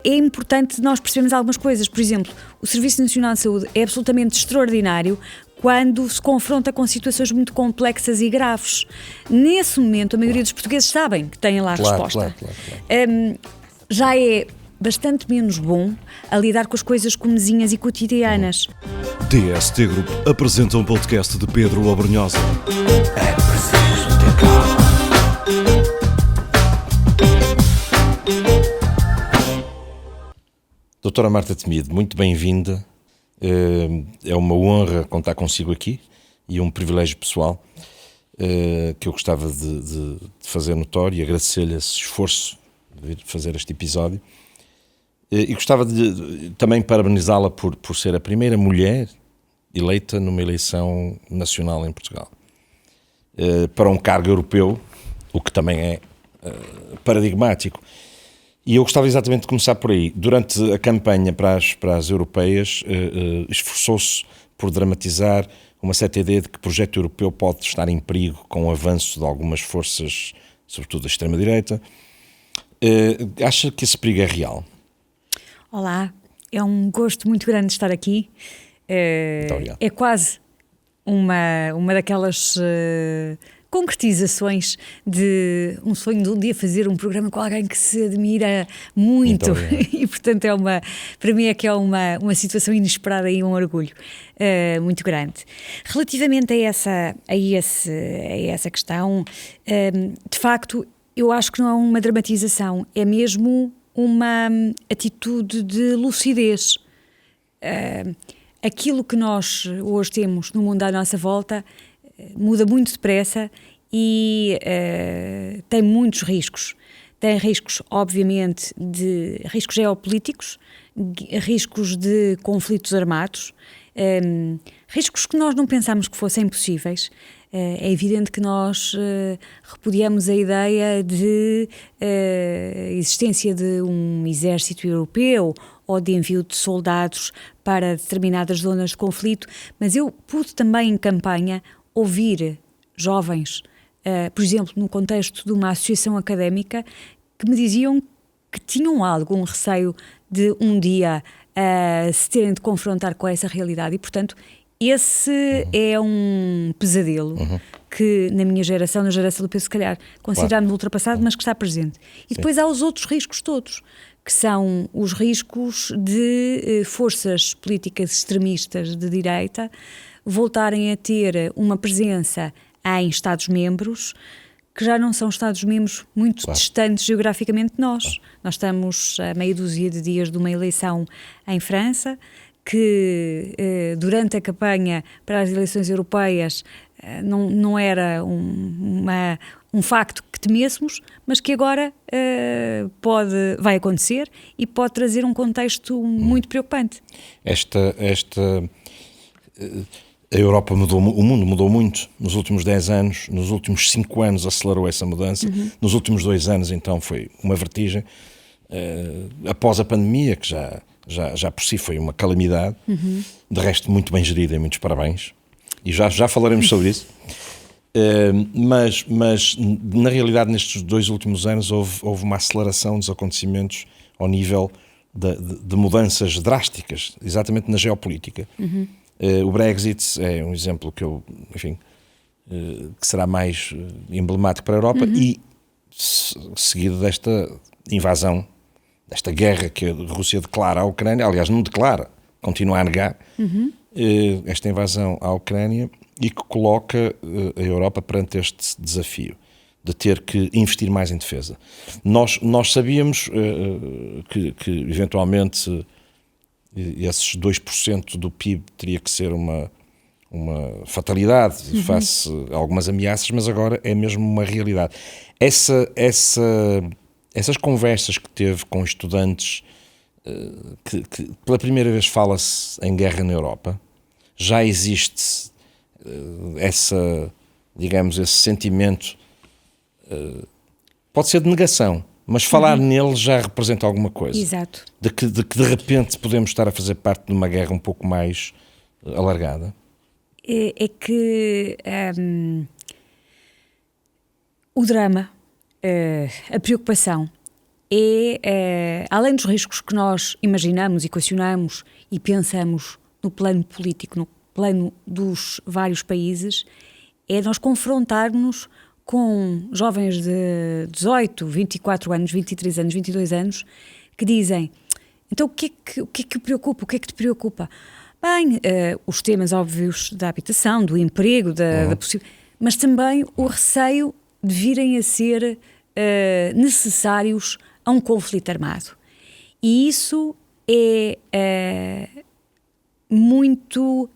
É importante nós percebermos algumas coisas. Por exemplo, o Serviço Nacional de Saúde é absolutamente extraordinário quando se confronta com situações muito complexas e graves. Nesse momento, a maioria dos portugueses sabem que têm lá a resposta. Claro. Já é bastante menos bom a lidar com as coisas comezinhas e cotidianas. DST Group apresenta um podcast de Pedro Abrunhosa. É preciso ter calma. Doutora Marta Temido, muito bem-vinda. É uma honra contar consigo aqui e um privilégio pessoal que eu gostava de fazer notório e agradecer-lhe esse esforço de vir fazer este episódio. E gostava de também parabenizá-la por ser a primeira mulher eleita numa eleição nacional em Portugal para um cargo europeu, o que também é paradigmático. E eu gostava exatamente de começar por aí. Durante a campanha para as europeias, esforçou-se por dramatizar uma certa ideia de que o projeto europeu pode estar em perigo com o avanço de algumas forças, sobretudo da extrema-direita. Acha que esse perigo é real? Olá, é um gosto muito grande de estar aqui. É quase uma daquelas concretizações de um sonho de um dia fazer um programa com alguém que se admira muito. E portanto para mim é uma situação inesperada e um orgulho muito grande. Relativamente a essa questão, de facto eu acho que não é uma dramatização, é mesmo uma atitude de lucidez. Aquilo que nós hoje temos no mundo à nossa volta muda muito depressa e tem muitos riscos. Tem riscos, obviamente, de riscos geopolíticos, riscos de conflitos armados, riscos que nós não pensámos que fossem possíveis. É evidente que nós repudiamos a ideia de existência de um exército europeu ou de envio de soldados para determinadas zonas de conflito, mas eu pude também em campanha ouvir jovens, por exemplo, no contexto de uma associação académica, que me diziam que tinham algum receio de um dia se terem de confrontar com essa realidade e, portanto, esse é um pesadelo que na minha geração, na geração do Pedro, se calhar, consideramos ultrapassado, mas que está presente. E depois há os outros riscos todos, que são os riscos de forças políticas extremistas de direita voltarem a ter uma presença em Estados-membros que já não são Estados-membros muito distantes geograficamente de nós. Nós estamos a meia dúzia de dias de uma eleição em França, que durante a campanha para as eleições europeias não era um facto que temêssemos, mas que agora vai acontecer e pode trazer um contexto muito preocupante. A Europa mudou, o mundo mudou muito nos últimos 10 anos, nos últimos 5 anos acelerou essa mudança, nos últimos 2 anos então foi uma vertigem, após a pandemia, que já por si foi uma calamidade, de resto muito bem gerida e muitos parabéns, e já falaremos sobre isso, mas na realidade nestes 2 últimos anos houve uma aceleração dos acontecimentos ao nível de mudanças drásticas, exatamente na geopolítica. O Brexit é um exemplo que que será mais emblemático para a Europa e seguido desta invasão, desta guerra que a Rússia declara à Ucrânia, aliás não declara, continua a negar esta invasão à Ucrânia e que coloca a Europa perante este desafio de ter que investir mais em defesa. Nós sabíamos que eventualmente esses 2% do PIB teria que ser uma fatalidade face a algumas ameaças, mas agora é mesmo uma realidade. Essas conversas que teve com estudantes que pela primeira vez fala-se em guerra na Europa, já existe esse sentimento, pode ser de negação, mas falar nele já representa alguma coisa. Exato. De que de repente podemos estar a fazer parte de uma guerra um pouco mais alargada. É que o drama, a preocupação além dos riscos que nós imaginamos, equacionamos e pensamos no plano político, no plano dos vários países, é nós confrontarmos com jovens de 18, 24 anos, 23 anos, 22 anos, que dizem, então o que é que o preocupa, o que é que te preocupa? Bem, os temas óbvios da habitação, do emprego, da mas também o receio de virem a ser necessários a um conflito armado. E isso é muito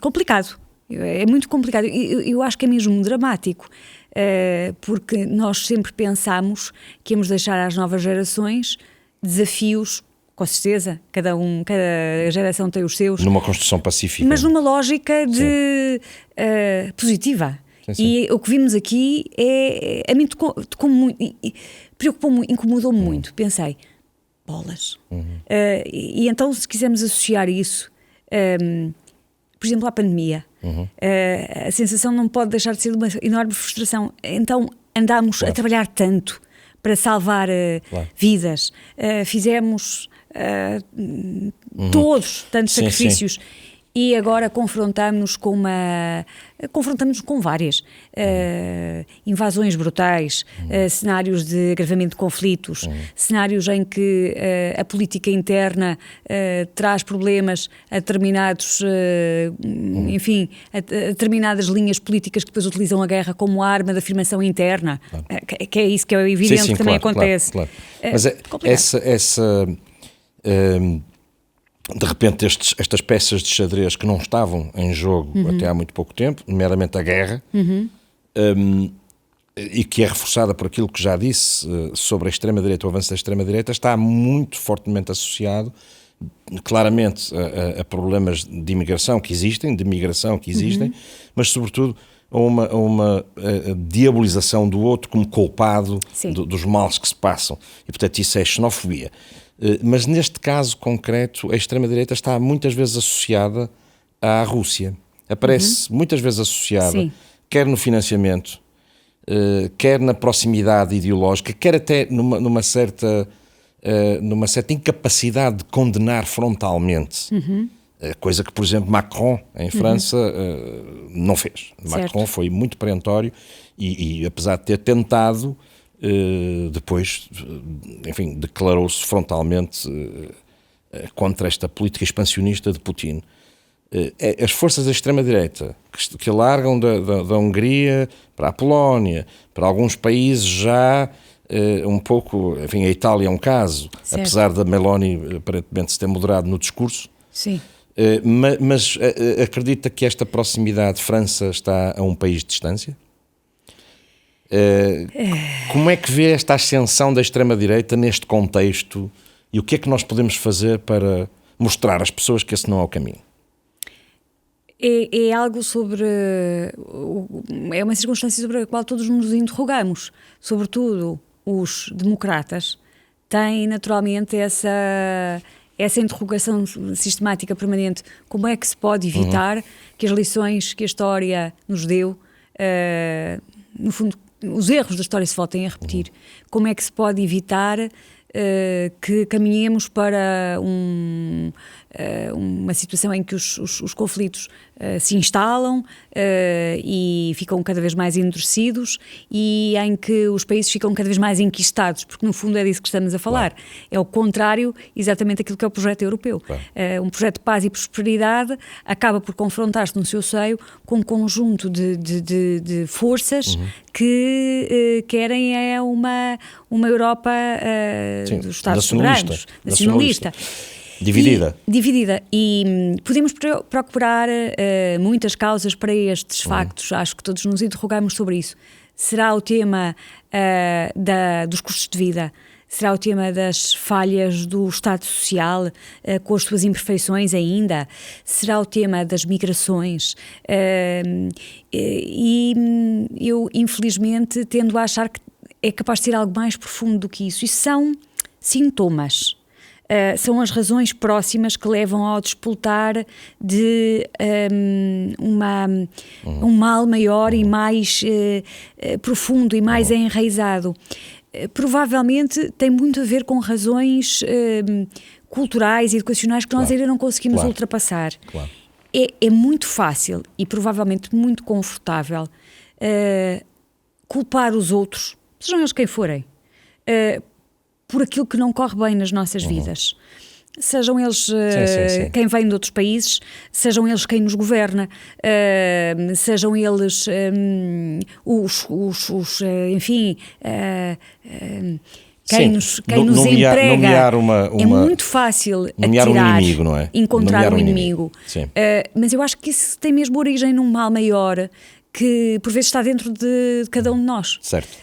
complicado. É muito complicado. Eu acho que é mesmo dramático, porque nós sempre pensamos que íamos deixar às novas gerações desafios, com certeza, cada geração tem os seus. Numa construção pacífica. Mas numa lógica de positiva. Sim. E o que vimos aqui a mim preocupou-me, incomodou-me muito. Pensei, bolas. E então, se quisermos associar isso, por exemplo, à pandemia, a sensação não pode deixar de ser de uma enorme frustração. Então, andámos a trabalhar tanto para salvar vidas, fizemos todos tantos sacrifícios. Sim. E agora confrontamos-nos com várias invasões brutais, cenários de agravamento de conflitos, cenários em que a política interna traz problemas a determinados, enfim, a determinadas linhas políticas que depois utilizam a guerra como arma de afirmação interna, que é isso que é evidente que também acontece. Claro. Mas de repente estas peças de xadrez que não estavam em jogo até há muito pouco tempo, meramente a guerra, e que é reforçada por aquilo que já disse sobre a extrema-direita, o avanço da extrema-direita, está muito fortemente associado claramente a problemas de imigração que existem, de migração que existem, mas sobretudo a uma diabolização do outro como culpado dos males que se passam. E portanto isso é xenofobia. Mas neste caso concreto, a extrema-direita está muitas vezes associada à Rússia. Aparece muitas vezes associada, quer no financiamento, quer na proximidade ideológica, quer até numa certa incapacidade de condenar frontalmente. Coisa que, por exemplo, Macron, em França, não fez. Macron foi muito perentório e apesar de ter tentado, depois, enfim, declarou-se frontalmente contra esta política expansionista de Putin. As forças da extrema-direita que largam da Hungria para a Polónia, para alguns países já um pouco, enfim, a Itália é um caso, apesar da Meloni aparentemente se ter moderado no discurso. Sim. Mas acredita que esta proximidade, França está a um país de distância? Como é que vê esta ascensão da extrema-direita neste contexto e o que é que nós podemos fazer para mostrar às pessoas que esse não é o caminho? É algo sobre... É uma circunstância sobre a qual todos nos interrogamos. Sobretudo os democratas têm naturalmente essa interrogação sistemática permanente. Como é que se pode evitar que as lições que a história nos deu, no fundo, os erros da história se voltem a repetir? Como é que se pode evitar que caminhemos para uma situação em que os conflitos se instalam e ficam cada vez mais endurecidos e em que os países ficam cada vez mais enquistados, porque no fundo é disso que estamos a falar. Claro. É o contrário exatamente daquilo que é o projeto europeu. Claro. Um projeto de paz e prosperidade acaba por confrontar-se no seu seio com um conjunto de forças que querem uma Europa dos Estados soberanos, nacionalista. Dividida. E podemos procurar muitas causas para estes factos. Acho que todos nos interrogamos sobre isso. Será o tema dos custos de vida? Será o tema das falhas do Estado Social, com as suas imperfeições ainda? Será o tema das migrações? E eu, infelizmente, tendo a achar que é capaz de ser algo mais profundo do que isso. Isso são sintomas. São as razões próximas que levam ao despoltar de um mal maior e mais profundo e mais enraizado. provavelmente tem muito a ver com razões culturais e educacionais que nós ainda não conseguimos ultrapassar. Claro. É muito fácil e provavelmente muito confortável culpar os outros, sejam eles quem forem, por aquilo que não corre bem nas nossas vidas. Sejam eles sim. quem vem de outros países, sejam eles quem nos governa, sejam eles enfim, quem nos emprega. Nomear é muito fácil nomear atirar, um inimigo, não é? Encontrar um inimigo. Sim. Mas eu acho que isso tem mesmo origem num mal maior que por vezes está dentro de cada um de nós. Certo.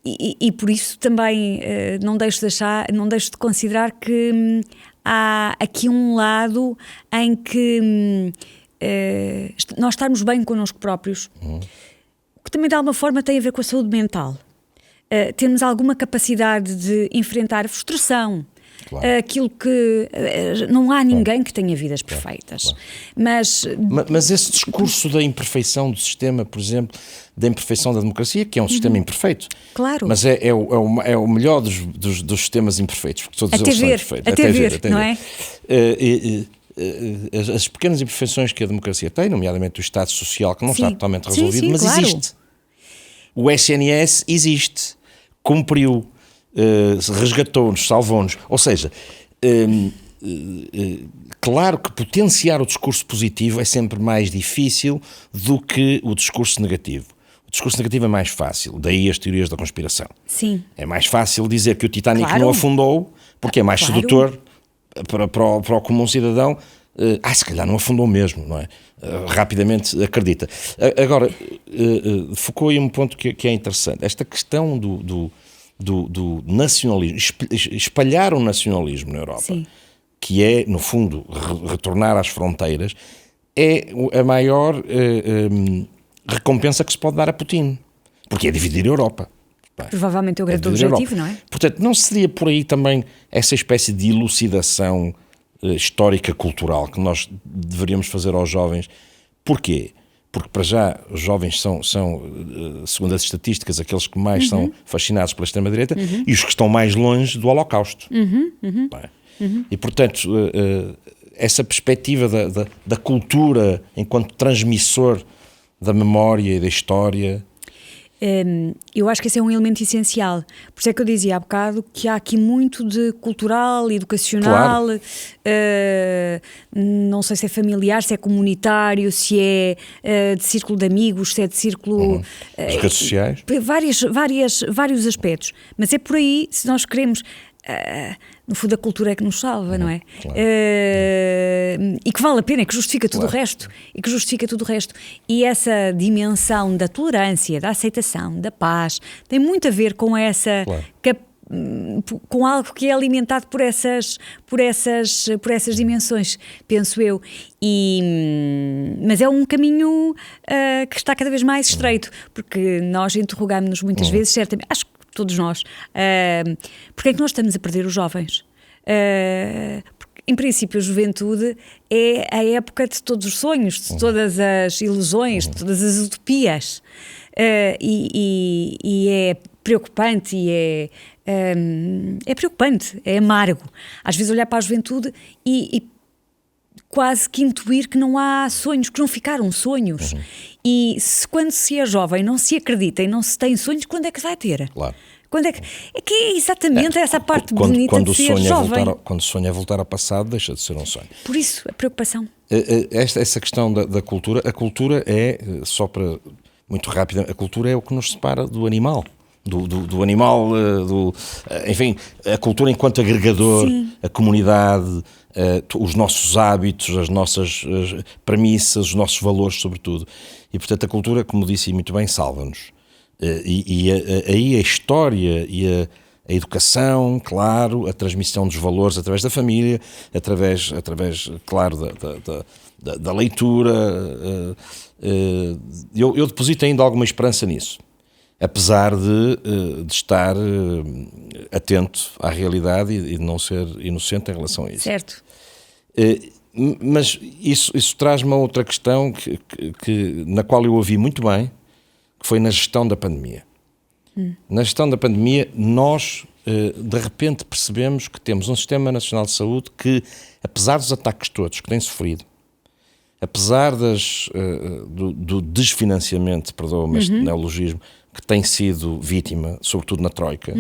E por isso também não deixo de considerar que há aqui um lado em que nós estarmos bem connosco próprios, o que também de alguma forma tem a ver com a saúde mental. Temos alguma capacidade de enfrentar a frustração, aquilo que não há ninguém que tenha vidas perfeitas. Mas esse discurso da imperfeição do sistema, por exemplo, da imperfeição da democracia, que é um sistema imperfeito, claro. Mas é o melhor dos sistemas imperfeitos, porque todos eles são imperfeitos. Até ver, não é? As pequenas imperfeições que a democracia tem, nomeadamente o Estado Social, que não está totalmente resolvido, mas claro. Existe. O SNS existe, cumpriu, resgatou-nos, salvou-nos. Ou seja, claro que potenciar o discurso positivo é sempre mais difícil do que o discurso negativo. O discurso negativo é mais fácil, daí as teorias da conspiração. Sim. É mais fácil dizer que o Titanic não afundou, porque é mais sedutor para o comum cidadão. Se calhar não afundou mesmo, não é? Rapidamente acredita. Agora, focou aí um ponto que é interessante. Esta questão do nacionalismo, espalhar o nacionalismo na Europa, Sim. que é, no fundo, retornar às fronteiras, é a maior recompensa que se pode dar a Putin, porque é dividir a Europa. Provavelmente é o grande objetivo, não é? Portanto, não seria por aí também essa espécie de elucidação histórica cultural que nós deveríamos fazer aos jovens? Porquê? Porque para já os jovens são segundo as estatísticas, aqueles que mais são fascinados pela extrema-direita e os que estão mais longe do Holocausto. E portanto, essa perspectiva da cultura enquanto transmissor da memória e da história... Eu acho que esse é um elemento essencial. Por isso é que eu dizia há bocado que há aqui muito de cultural, educacional, não sei se é familiar, se é comunitário, se é de círculo de amigos, se é de círculo... As redes sociais? Vários aspectos. Mas é por aí, se nós queremos... no fundo a cultura é que nos salva, não é? Claro. E que vale a pena, que justifica tudo o resto. E essa dimensão da tolerância, da aceitação, da paz, tem muito a ver com essa com algo que é alimentado por essas dimensões, penso eu. Mas é um caminho que está cada vez mais estreito, porque nós interrogamos-nos muitas vezes, certamente, acho que todos nós, porque é que nós estamos a perder os jovens? Porque, em princípio, a juventude é a época de todos os sonhos, de todas as ilusões, de todas as utopias, e é preocupante é preocupante, é amargo às vezes olhar para a juventude e quase que intuir que não há sonhos, que não ficaram sonhos. E quando se é jovem não se acredita e não se tem sonhos, quando é que vai ter? Claro. Quando é que é exatamente essa parte bonita de ser jovem. Quando o sonho é voltar ao passado, deixa de ser um sonho. Por isso, a preocupação. Essa questão da cultura, a cultura é, só para, muito rápido, a cultura é o que nos separa do animal. Do animal, enfim, a cultura enquanto agregador, sim, a comunidade, os nossos hábitos, as nossas premissas, os nossos valores, sobretudo. E, portanto, a cultura, como disse muito bem, salva-nos. Aí a história e a educação, claro, a transmissão dos valores através da família, através claro, da leitura. Eu deposito ainda alguma esperança nisso. Apesar de estar atento à realidade e de não ser inocente em relação a isso. Certo. Mas isso traz-me a outra questão na qual eu ouvi muito bem, que foi na gestão da pandemia. Na gestão da pandemia, nós de repente percebemos que temos um Sistema Nacional de Saúde que, apesar dos ataques todos que tem sofrido, apesar do desfinanciamento, perdoa-me este neologismo, que tem sido vítima, sobretudo na Troika,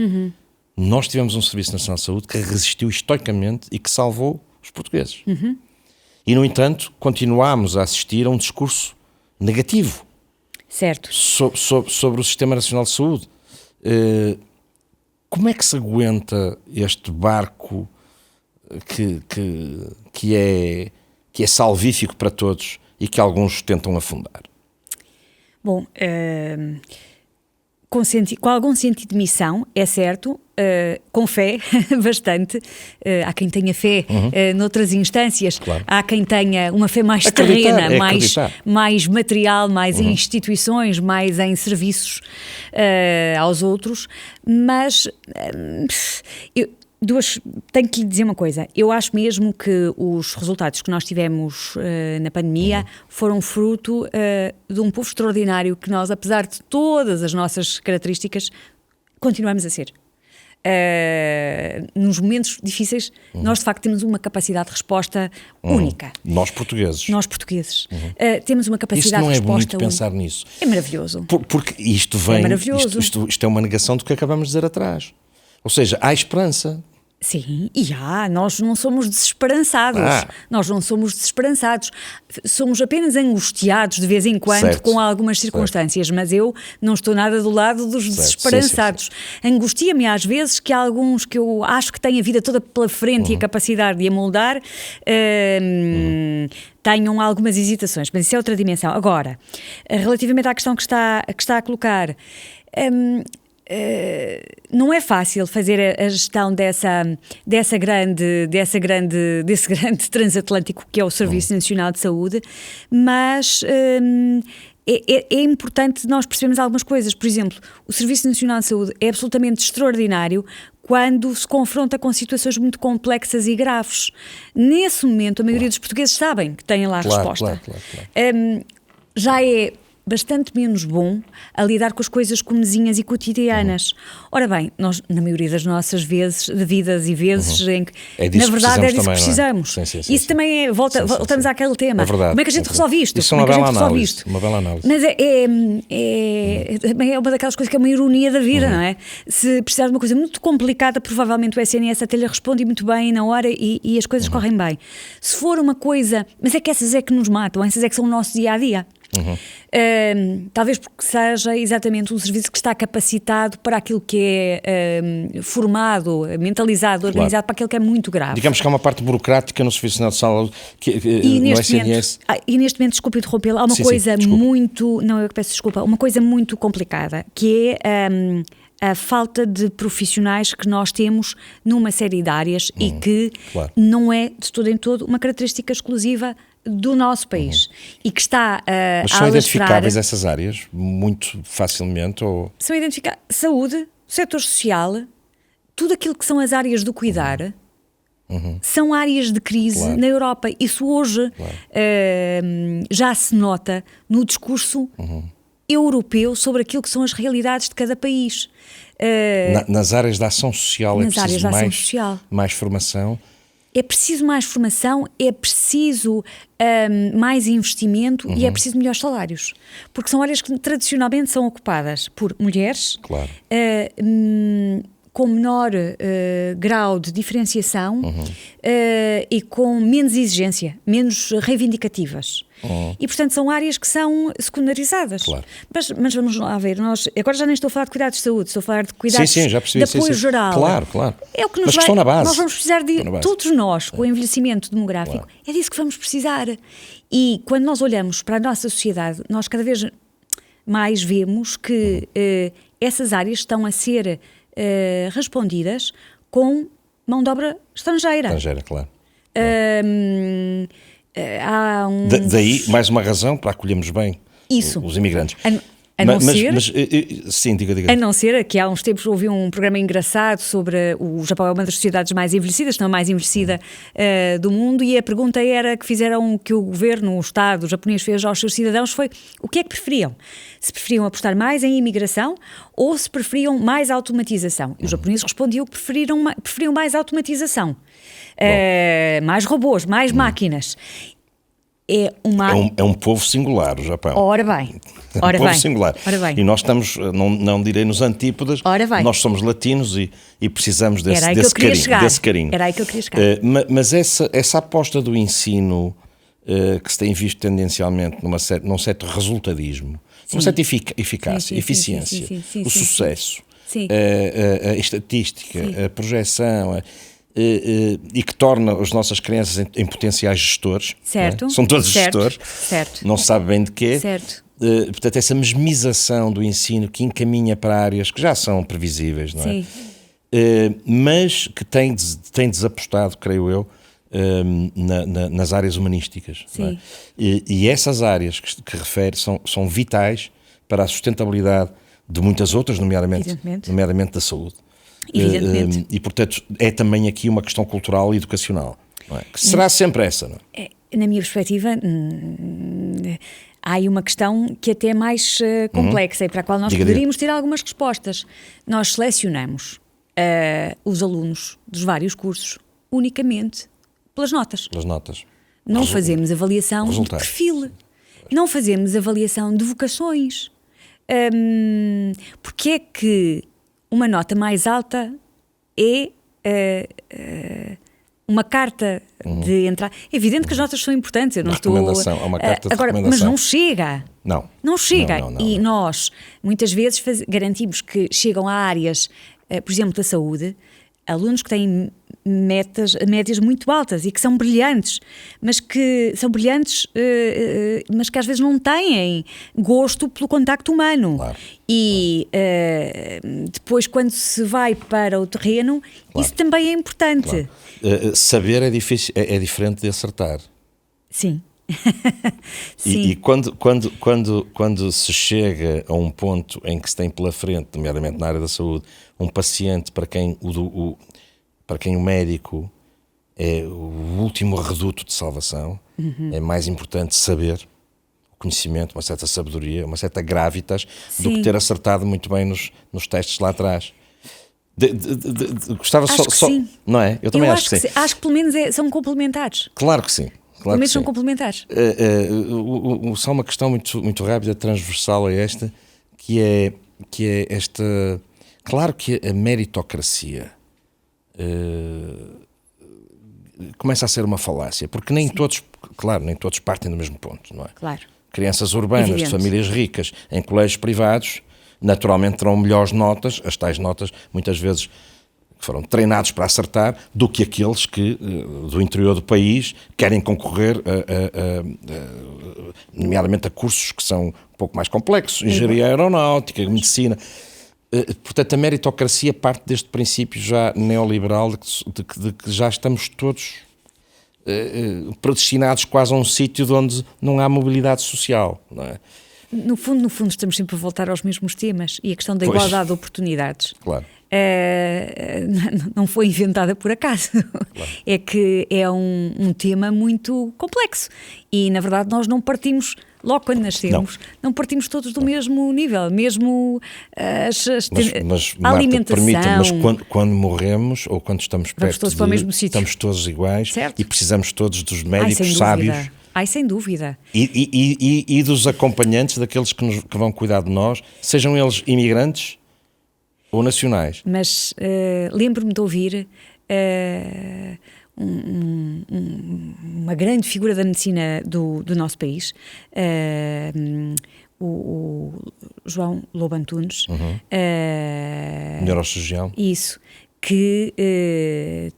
nós tivemos um Serviço Nacional de Saúde que resistiu estoicamente e que salvou os portugueses. E, no entanto, continuámos a assistir a um discurso negativo Certo. sobre o Sistema Nacional de Saúde. Como é que se aguenta este barco que é salvífico para todos e que alguns tentam afundar? Bom, com algum sentido de missão, é certo, com fé, bastante. Há quem tenha fé noutras instâncias, Claro. há quem tenha uma fé mais Acreditar, terrena, acreditar. mais material, mais em instituições, mais em serviços aos outros, mas tenho que lhe dizer uma coisa, eu acho mesmo que os resultados que nós tivemos na pandemia foram fruto de um povo extraordinário que nós, apesar de todas as nossas características, continuamos a ser. Nos momentos difíceis, nós de facto temos uma capacidade de resposta única. Nós portugueses. Nós portugueses. Temos uma Isso capacidade não de é resposta bonito única. pensar nisso. É maravilhoso. Porque isto vem... maravilhoso. Isto é uma negação do que acabamos de dizer atrás. Ou seja, há esperança. Sim, nós não somos desesperançados. Nós não somos desesperançados. Somos apenas angustiados de vez em quando Certo. com algumas circunstâncias, mas eu não estou nada do lado dos desesperançados. Angustia-me às vezes que alguns que eu acho que têm a vida toda pela frente e a capacidade de a moldar tenham algumas hesitações, mas isso é outra dimensão. Agora, relativamente à questão que está a colocar... não é fácil fazer a gestão desse grande transatlântico que é o Serviço Nacional de Saúde, mas é importante nós percebermos algumas coisas. Por exemplo, o Serviço Nacional de Saúde é absolutamente extraordinário quando se confronta com situações muito complexas e graves. Nesse momento, a maioria dos portugueses sabem que têm lá a resposta. Claro. Já é bastante menos bom a lidar com as coisas comezinhas e cotidianas. Ora bem, nós, na maioria das nossas vidas em que, na verdade, é disso que precisamos. Isso também é, voltamos àquele tema. É verdade, como é que a gente resolve isto? Isso é uma bela análise. Uma bela análise. Mas também é uma daquelas coisas que é uma ironia da vida, não é? Se precisar de uma coisa muito complicada, provavelmente o SNS até lhe responde muito bem na hora e as coisas correm bem. Se for uma coisa... Mas é que essas é que nos matam, essas é que são o nosso dia-a-dia. Talvez porque seja exatamente um serviço que está capacitado para aquilo que é formado, mentalizado, organizado para aquilo que é muito grave. Digamos que há uma parte burocrática no Serviço Nacional de Saúde no SNS. E neste momento, desculpe interrompê-lo, há uma coisa muito... Não, eu peço desculpa. Uma coisa muito complicada, que é... a falta de profissionais que nós temos numa série de áreas e que não é de todo em todo uma característica exclusiva do nosso país e que está a Mas são identificáveis essas áreas muito facilmente? Ou... São identificáveis. Saúde, setor social, tudo aquilo que são as áreas do cuidar, são áreas de crise na Europa. Isso hoje já se nota no discurso europeu sobre aquilo que são as realidades de cada país. Nas áreas da ação social é preciso mais formação. É preciso mais formação, é preciso mais investimento e é preciso melhores salários. Porque são áreas que tradicionalmente são ocupadas por mulheres, com menor grau de diferenciação e com menos exigência, menos reivindicativas. E, portanto, são áreas que são secundarizadas. Mas vamos lá ver, nós agora já nem estou a falar de cuidados de saúde, estou a falar de cuidados de apoio geral. Claro. É o que nos mas que estão na base. Nós vamos precisar de, todos nós, com o envelhecimento demográfico, é disso que vamos precisar. E quando nós olhamos para a nossa sociedade, nós cada vez mais vemos que essas áreas estão a ser respondidas com mão de obra estrangeira. Claro. Há Daí, mais uma razão para acolhermos bem os imigrantes. A não ser... sim, diga. A não ser que há uns tempos ouvi um programa engraçado sobre o Japão é uma das sociedades mais envelhecidas, não a mais envelhecida do mundo, e a pergunta era que o governo, o Estado japonês fez aos seus cidadãos foi o que é que preferiam? Se preferiam apostar mais em imigração ou se preferiam mais automatização? E os japoneses respondiam que preferiam mais automatização, mais robôs, mais máquinas. É um povo singular, o Japão. Ora bem. É um povo singular. Ora bem. E nós estamos, não direi nos antípodas, nós somos latinos e precisamos desse carinho. Era aí que eu queria chegar. Mas essa aposta do ensino que se tem visto tendencialmente num certo resultadismo, numa certa eficácia, eficiência, o sucesso, a estatística, a projeção... e que torna as nossas crianças em potenciais gestores. Certo. São todos gestores. Certo. Não se sabe bem de quê. Certo. Portanto, essa mesmização do ensino que encaminha para áreas que já são previsíveis, não é? Sim. Mas que tem desapostado, creio eu, nas áreas humanísticas. Sim. Não é? E essas áreas que refere são vitais para a sustentabilidade de muitas outras, nomeadamente da saúde. Evidentemente. E, portanto, é também aqui uma questão cultural e educacional, não é? Que será sempre essa, não é? Na minha perspectiva, há aí uma questão que até é mais complexa e para a qual nós poderíamos ter algumas respostas. Nós selecionamos os alunos dos vários cursos unicamente pelas notas. Pelas notas. Não fazemos avaliação de perfil. Não fazemos avaliação de vocações. Porque é que uma nota mais alta é uma carta de entrada. É evidente que as notas são importantes. Eu não estou... É uma carta de recomendação. Mas não chega. Não chega. Não. E nós, muitas vezes, garantimos que chegam a áreas, por exemplo, da saúde, alunos que têm médias muito altas e que são brilhantes, mas que às vezes não têm gosto pelo contacto humano. Claro. E depois, quando se vai para o terreno, isso também é importante. Claro. Saber é difícil, é diferente de acertar. Sim. Sim. E quando se chega a um ponto em que se tem pela frente, nomeadamente na área da saúde, um paciente para quem o médico é o último reduto de salvação, é mais importante saber, o conhecimento, uma certa sabedoria, uma certa gravitas, do que ter acertado muito bem nos testes lá atrás. Gostava acho que sim. Não é? Eu também acho que sim. Acho que pelo menos são complementares. Claro que sim. Pelo menos são complementares. Só uma questão muito rápida, transversal a esta, que é esta... Claro que a meritocracia começa a ser uma falácia, porque nem todos partem do mesmo ponto, não é? Claro. Crianças urbanas, de famílias ricas, em colégios privados, naturalmente terão melhores notas, as tais notas, muitas vezes, que foram treinados para acertar, do que aqueles que, do interior do país, querem concorrer, nomeadamente a cursos que são um pouco mais complexos, engenharia aeronáutica, medicina. Portanto, a meritocracia parte deste princípio já neoliberal de que já estamos todos predestinados quase a um sítio de onde não há mobilidade social, não é? No fundo, estamos sempre a voltar aos mesmos temas, e a questão da igualdade de oportunidades. Claro. Não foi inventada por acaso. Claro. É que é um tema muito complexo e, na verdade, nós não partimos, logo quando nascemos, não partimos todos do mesmo nível, mesmo a alimentação. Permita, mas quando morremos ou quando estamos perto todos para o mesmo sítio. Estamos todos iguais, certo? E precisamos todos dos médicos sábios. Sem dúvida. E dos acompanhantes, daqueles que vão cuidar de nós, sejam eles imigrantes ou nacionais. Mas lembro-me de ouvir uma grande figura da medicina do nosso país, o João Lobo Antunes. Neurocirurgião. Isso. Que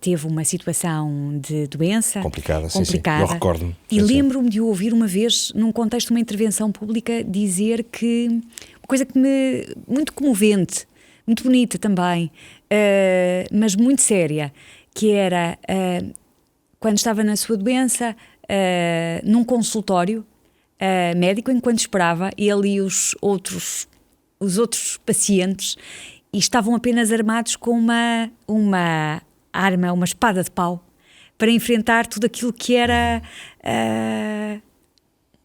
teve uma situação de doença complicada. Sim. Eu recordo-me. E lembro-me de o ouvir uma vez, num contexto de uma intervenção pública, dizer que uma coisa muito comovente, muito bonita também, mas muito séria, que era quando estava na sua doença, num consultório médico, enquanto esperava, ele e os outros os outros pacientes e estavam apenas armados com uma arma, uma espada de pau, para enfrentar tudo aquilo que era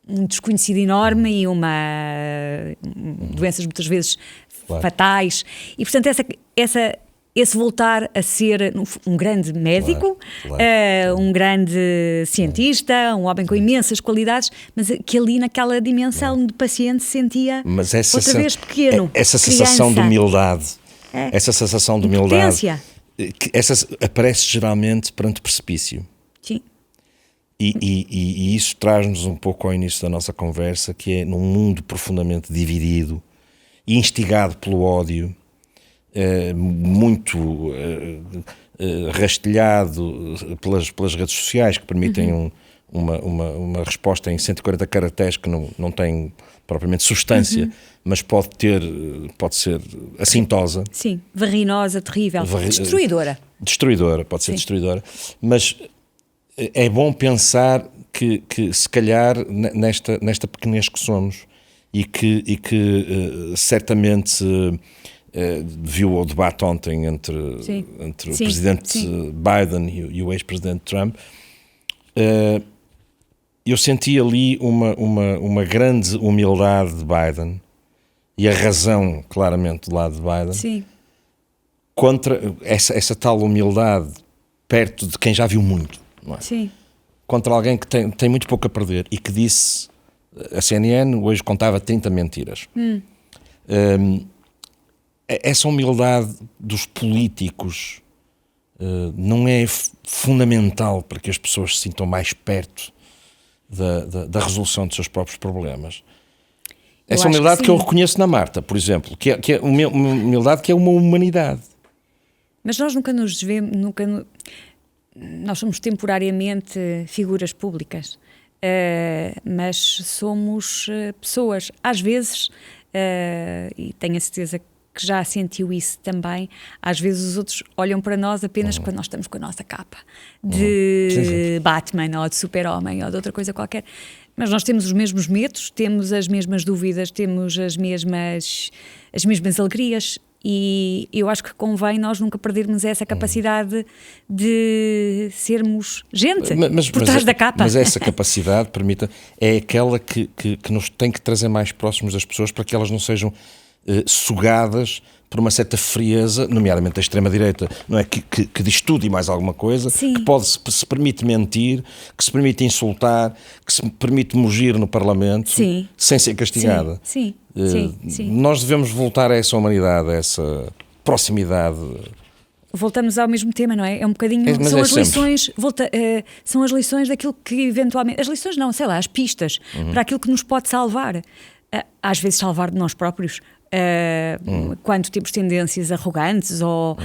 um desconhecido enorme e doenças muitas vezes fatais. E, portanto, esse voltar a ser um grande médico, um grande cientista, um homem com imensas qualidades, mas que ali naquela dimensão de paciente se sentia outra vez pequeno. Essa sensação de humildade, essa sensação de humildade, essa aparece geralmente perante o precipício. Sim. E isso traz-nos um pouco ao início da nossa conversa, que é num mundo profundamente dividido e instigado pelo ódio, muito rastelhado pelas redes sociais, que permitem uma resposta em 140 caracteres que não tem propriamente substância, mas pode ser assintosa. Sim, verrinosa, terrível, destruidora. Pode ser destruidora, mas é bom pensar que se calhar nesta pequenez que somos e que certamente viu o debate ontem entre o presidente Biden e o ex-presidente Trump, eu senti ali uma grande humildade de Biden e a razão claramente do lado de Biden contra essa tal humildade perto de quem já viu muito, não é? Sim. Contra alguém que tem muito pouco a perder e que disse, a CNN hoje contava 30 mentiras. Essa humildade dos políticos não é fundamental para que as pessoas se sintam mais perto da resolução dos seus próprios problemas. Essa humildade que eu reconheço na Marta, por exemplo, que é uma humildade que é uma humanidade. Mas nós nunca nos devemos, nós somos temporariamente figuras públicas, mas somos pessoas. Às vezes, e tenho a certeza que já sentiu isso também, às vezes os outros olham para nós apenas quando nós estamos com a nossa capa de Batman ou de Super-Homem ou de outra coisa qualquer. Mas nós temos os mesmos medos, temos as mesmas dúvidas, temos as mesmas alegrias, e eu acho que convém nós nunca perdermos essa capacidade de sermos gente por trás da capa. Mas essa capacidade é aquela que nos tem que trazer mais próximos das pessoas para que elas não sejam sugadas por uma certa frieza, nomeadamente da extrema-direita, não é? Que diz tudo e mais alguma coisa, que se permite mentir, que se permite insultar, que se permite mugir no Parlamento sem ser castigada. Sim. Nós devemos voltar a essa humanidade, a essa proximidade. Voltamos ao mesmo tema, não é? É um bocadinho... são as lições... são as lições daquilo que eventualmente... As lições não, sei lá, as pistas para aquilo que nos pode salvar. Às vezes salvar de nós próprios. Quando temos tendências arrogantes ou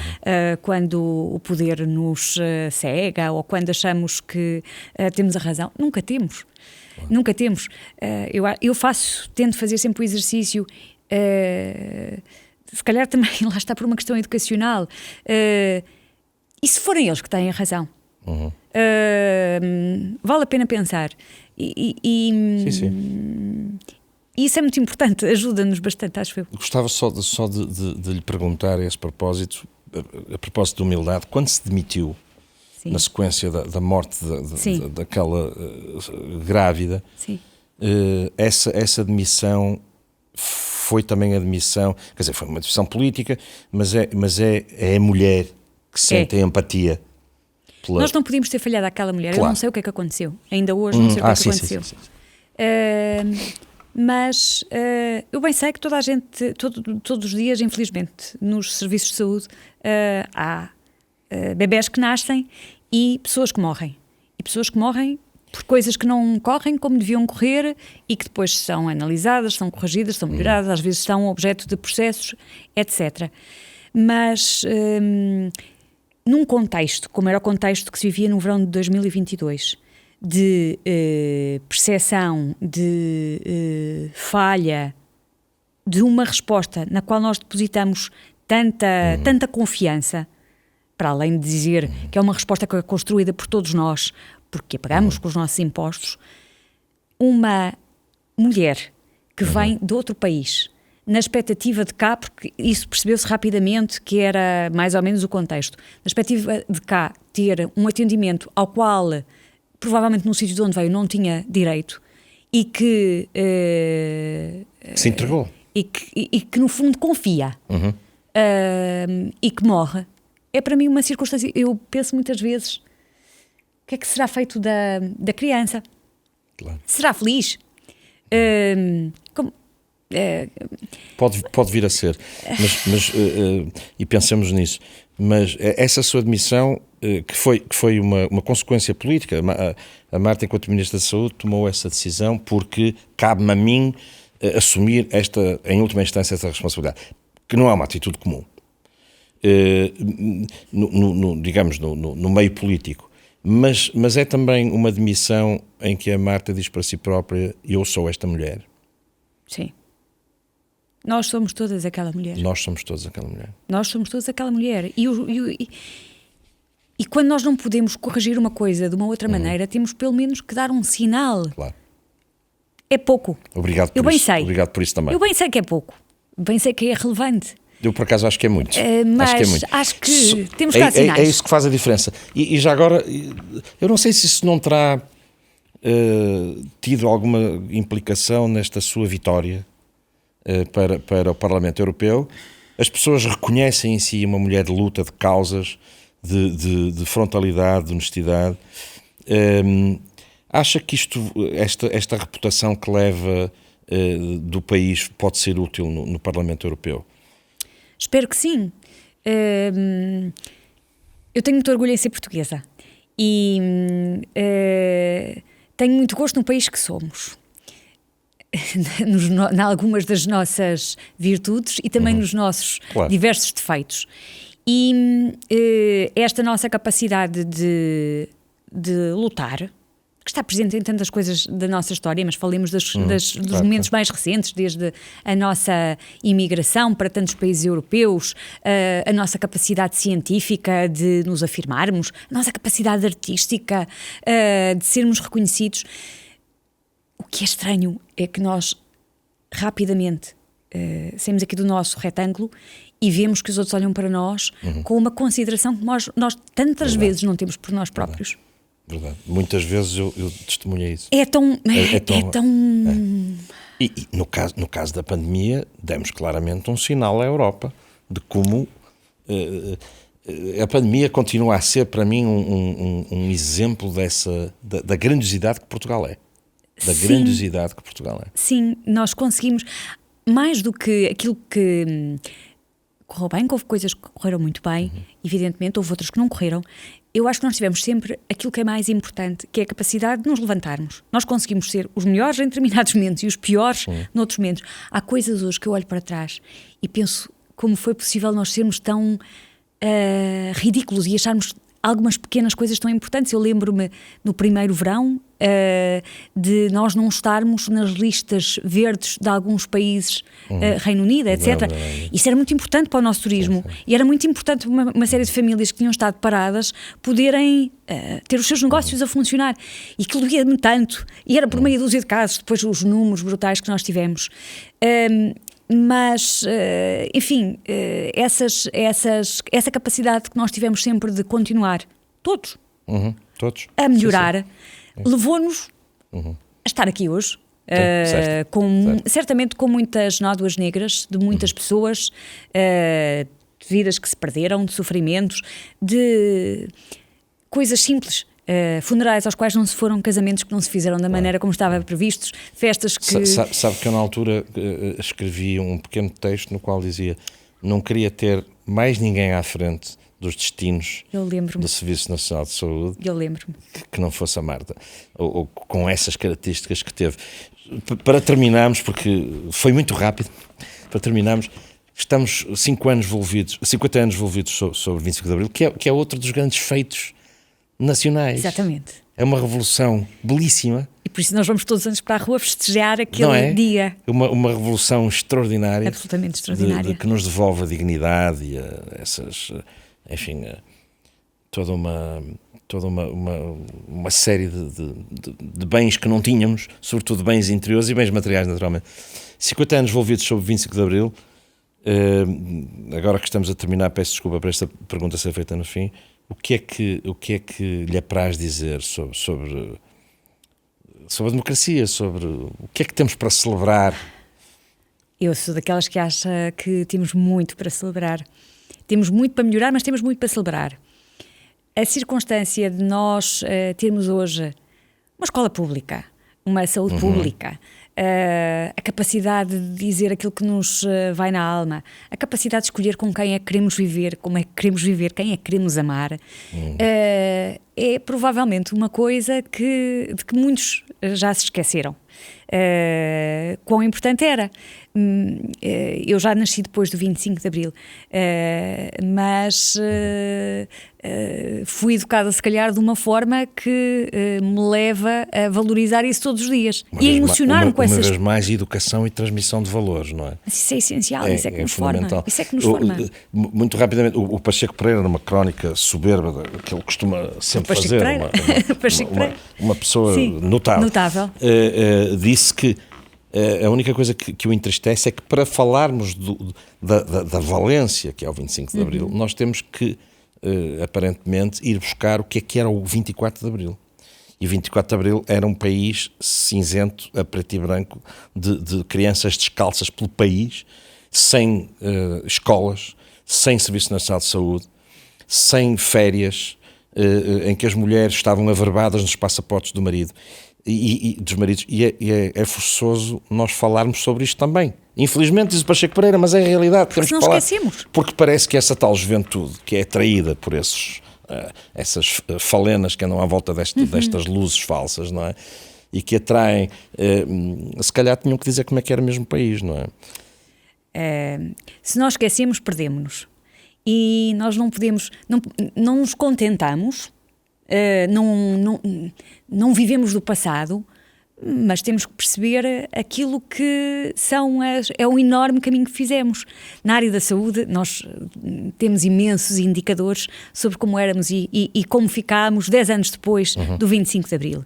quando o poder nos cega ou quando achamos que temos a razão. Nunca temos. Eu tento fazer sempre o exercício, se calhar também lá está por uma questão educacional, e se forem eles que têm a razão? Vale a pena pensar Sim. E isso é muito importante, ajuda-nos bastante, acho eu. Gostava só de lhe perguntar a esse propósito, a propósito de humildade, quando se demitiu, na sequência da morte daquela grávida, essa demissão foi também a demissão, quer dizer, foi uma demissão política, mas é a mulher que sente a empatia. Nós não podíamos ter falhado àquela mulher, eu não sei o que é que aconteceu, ainda hoje não sei o que é que aconteceu. Mas eu bem sei que toda a gente, todos os dias, infelizmente, nos serviços de saúde há bebés que nascem e pessoas que morrem. E pessoas que morrem por coisas que não correm como deviam correr e que depois são analisadas, são corrigidas, são melhoradas, às vezes são objeto de processos, etc. Mas num contexto, como era o contexto que se vivia no verão de 2022, de percepção, de falha, de uma resposta na qual nós depositamos tanta confiança, para além de dizer que é uma resposta que é construída por todos nós, porque a pagamos com os nossos impostos, uma mulher que vem de outro país, na expectativa de cá, porque isso percebeu-se rapidamente que era mais ou menos o contexto, na expectativa de cá ter um atendimento ao qual, provavelmente no sítio de onde veio, não tinha direito, e que Se entregou. e que no fundo confia e que morre, é para mim uma circunstância. Eu penso muitas vezes, o que é que será feito da criança? Claro. Será feliz? Pode vir a ser, mas e pensamos nisso, mas essa sua demissão, que foi uma consequência política, a Marta, enquanto Ministra da Saúde, tomou essa decisão porque cabe-me a mim assumir em última instância, essa responsabilidade, que não é uma atitude comum, digamos, no meio político, mas é também uma demissão em que a Marta diz para si própria: eu sou esta mulher. Sim. Nós somos todas aquela mulher. Nós somos todos aquela mulher. Nós somos todas aquela mulher. E quando nós não podemos corrigir uma coisa de uma outra maneira, temos pelo menos que dar um sinal. Claro. É pouco. Obrigado por Eu bem isso. sei. Obrigado por isso também. Eu bem sei que é pouco. Bem sei que é relevante. Eu, por acaso, acho que é muito. Mas acho que é muito. acho que temos que dar sinais. É isso que faz a diferença. E já agora, eu não sei se isso não terá tido alguma implicação nesta sua vitória para o Parlamento Europeu. As pessoas reconhecem em si uma mulher de luta, de causas, de frontalidade, de honestidade. Acha que esta reputação que leva do país pode ser útil no Parlamento Europeu? Espero que sim. Eu tenho muito orgulho em ser portuguesa e tenho muito gosto no país que somos, em algumas das nossas virtudes e também nos nossos diversos defeitos. E esta nossa capacidade de lutar, que está presente em tantas coisas da nossa história, mas falemos dos momentos mais recentes, desde a nossa imigração para tantos países europeus, a nossa capacidade científica de nos afirmarmos, a nossa capacidade artística de sermos reconhecidos. O que é estranho é que nós rapidamente saímos aqui do nosso retângulo e vemos que os outros olham para nós com uma consideração que nós tantas vezes não temos por nós próprios. Verdade. Muitas vezes eu testemunhei isso. É tão... E no caso da pandemia, demos claramente um sinal à Europa de como a pandemia continua a ser, para mim, um exemplo da grandiosidade que Portugal é. Grandiosidade que Portugal é. Sim, nós conseguimos, mais do que aquilo que correu bem, que houve coisas que correram muito bem, evidentemente, houve outras que não correram. Eu acho que nós tivemos sempre aquilo que é mais importante, que é a capacidade de nos levantarmos. Nós conseguimos ser os melhores em determinados momentos e os piores noutros momentos. Há coisas hoje que eu olho para trás e penso como foi possível nós sermos tão ridículos e acharmos algumas pequenas coisas tão importantes. Eu lembro-me no primeiro verão de nós não estarmos nas listas verdes de alguns países, Reino Unido, etc. Isso era muito importante para o nosso turismo. E era muito importante uma série de famílias que tinham estado paradas poderem ter os seus negócios a funcionar. E que doía-me tanto. E era por meia dúzia de casos, depois os números brutais que nós tivemos. Mas, enfim, essa capacidade que nós tivemos sempre de continuar, todos, a melhorar, levou-nos a estar aqui hoje, certamente com muitas nódoas negras de muitas pessoas, de vidas que se perderam, de sofrimentos, de coisas simples. Funerais aos quais não se foram, casamentos que não se fizeram da maneira como estava previstos, festas que... Sabe que eu na altura escrevi um pequeno texto no qual dizia: não queria ter mais ninguém à frente dos destinos do Serviço Nacional de Saúde que não fosse a Marta, ou com essas características que teve. Para terminarmos, porque foi muito rápido, para terminarmos, estamos 50 anos envolvidos sobre o 25 de Abril, que é outro dos grandes feitos nacionais. Exatamente. É uma revolução belíssima. E por isso nós vamos todos antes para a rua festejar aquele dia. Uma revolução extraordinária. Absolutamente extraordinária. Que nos devolve a dignidade e essas... Enfim, uma série de bens que não tínhamos, sobretudo bens interiores e bens materiais, naturalmente. 50 anos envolvidos sobre o 25 de Abril. Agora que estamos a terminar, peço desculpa por esta pergunta ser feita no fim. O que é que lhe apraz dizer sobre a democracia, sobre o que é que temos para celebrar? Eu sou daquelas que acha que temos muito para celebrar. Temos muito para melhorar, mas temos muito para celebrar. A circunstância de nós termos hoje uma escola pública, uma saúde pública, a capacidade de dizer aquilo que nos vai na alma, a capacidade de escolher com quem é que queremos viver, como é que queremos viver, quem é que queremos amar, é provavelmente uma coisa de que muitos já se esqueceram. Quão importante era. Eu já nasci depois do 25 de Abril, mas fui educada se calhar de uma forma que me leva a valorizar isso todos os dias e a emocionar-me com essas... Uma vez mais, educação e transmissão de valores, não é? Mas isso é essencial, isso é que nos forma. Isso é que nos forma. Muito rapidamente, o Pacheco Pereira, numa crónica soberba que ele costuma sempre fazer, uma pessoa notável. Disse que a única coisa que o entristece é que para falarmos da valência, que é o 25 de Abril, nós temos que, aparentemente, ir buscar o que era o 24 de Abril. E 24 de Abril era um país cinzento, a preto e branco, de crianças descalças pelo país, sem escolas, sem Serviço Nacional de Saúde, sem férias, em que as mulheres estavam averbadas nos passaportes do marido. E dos maridos, é forçoso nós falarmos sobre isto também. Infelizmente, diz o Pacheco Pereira, mas é a realidade. Porque não esquecemos. Porque parece que essa tal juventude que é atraída por essas falenas que andam à volta destas luzes falsas, não é? E que atraem, se calhar tinham que dizer como é que era mesmo o país, não é? Se nós esquecemos, perdemos-nos. E nós não podemos, não nos contentamos. Não vivemos do passado, mas temos que perceber aquilo que é o enorme caminho que fizemos. Na área da saúde, nós temos imensos indicadores sobre como éramos e como ficámos 10 anos depois do 25 de Abril.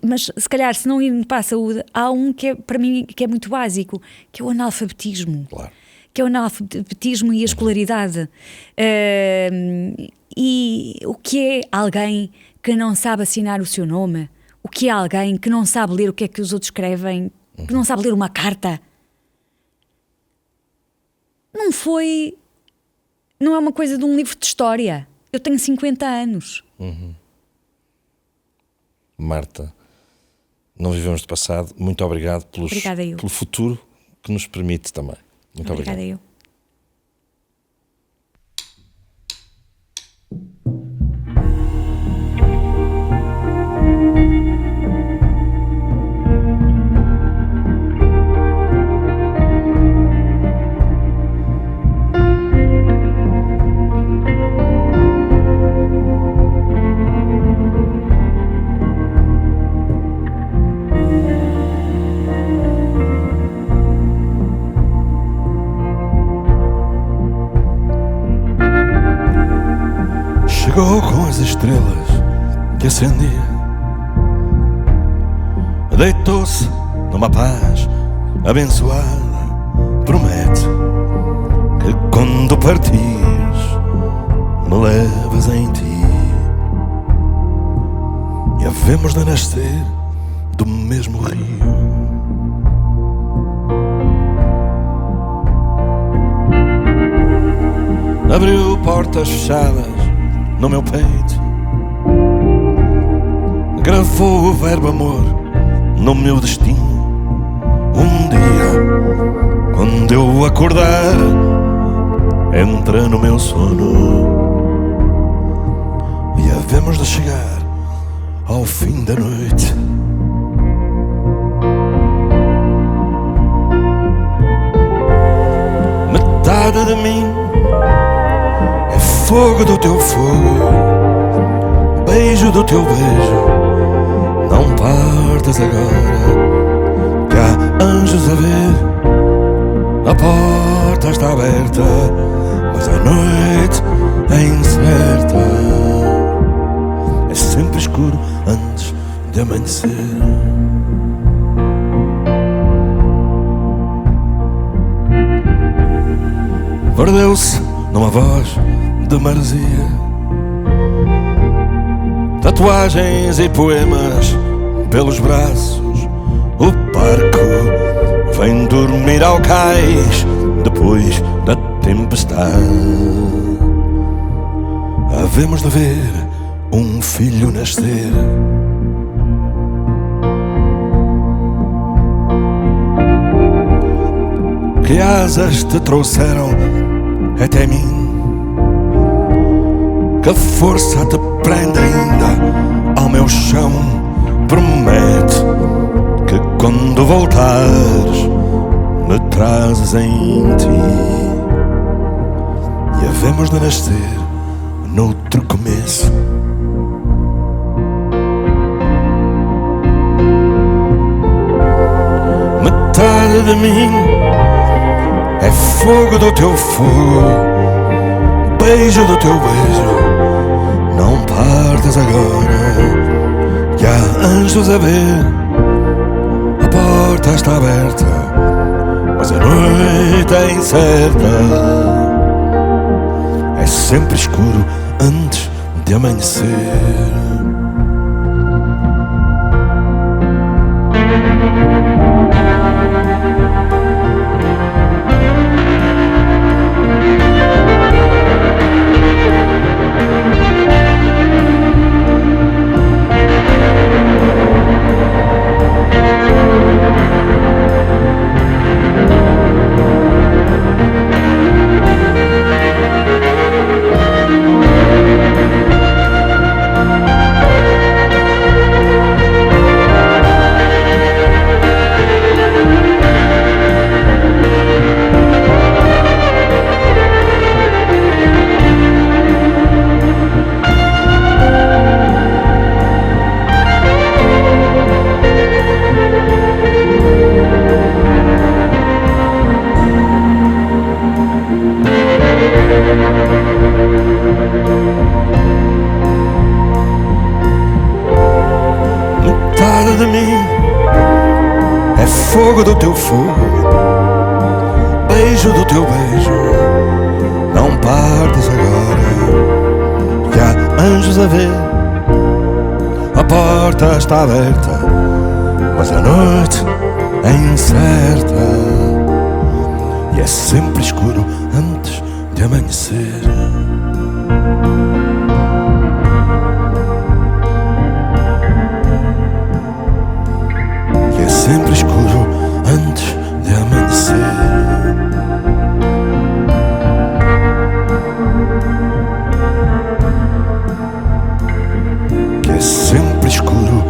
Mas, se calhar, se não irmos para a saúde, há um que é, para mim, que é muito básico, que é o analfabetismo. Claro. Que é o analfabetismo e a escolaridade. E o que é alguém que não sabe assinar o seu nome? O que é alguém que não sabe ler o que é que os outros escrevem? Que não sabe ler uma carta? Não é uma coisa de um livro de história. Eu tenho 50 anos. Marta, não vivemos do passado. Muito obrigado pelo futuro que nos permite também. Muito obrigado. Obrigada eu. Chegou com as estrelas que acendia, deitou-se numa paz abençoada. Promete que quando partires me levas em ti, e havemos de nascer do mesmo rio. Abriu portas fechadas no meu peito, gravou o verbo amor no meu destino. Um dia, quando eu acordar, entra no meu sono, e havemos de chegar ao fim da noite. Metade de mim é fogo do teu fogo, beijo do teu beijo. Não partas agora, que há anjos a ver. A porta está aberta, mas a noite é incerta. É sempre escuro antes de amanhecer. Perdeu-se numa voz de maresia, tatuagens e poemas pelos braços. O barco vem dormir ao cais depois da tempestade. Havemos de ver um filho nascer. Que asas te trouxeram até mim, que força te prende ainda ao meu chão. Promete que quando voltares me trazes em ti, e havemos de nascer noutro começo. Metade de mim é fogo do teu fogo, beijo do teu beijo. Não partas agora, que há anjos a ver. A porta está aberta, mas a noite é incerta. É sempre escuro antes de amanhecer. Metade de mim é fogo do teu fogo, beijo do teu beijo. Não partas agora, que há anjos a ver. A porta está aberta, mas a noite é incerta. E é sempre escuro antes de amanhecer. É sempre escuro antes de amanhecer. Que é sempre escuro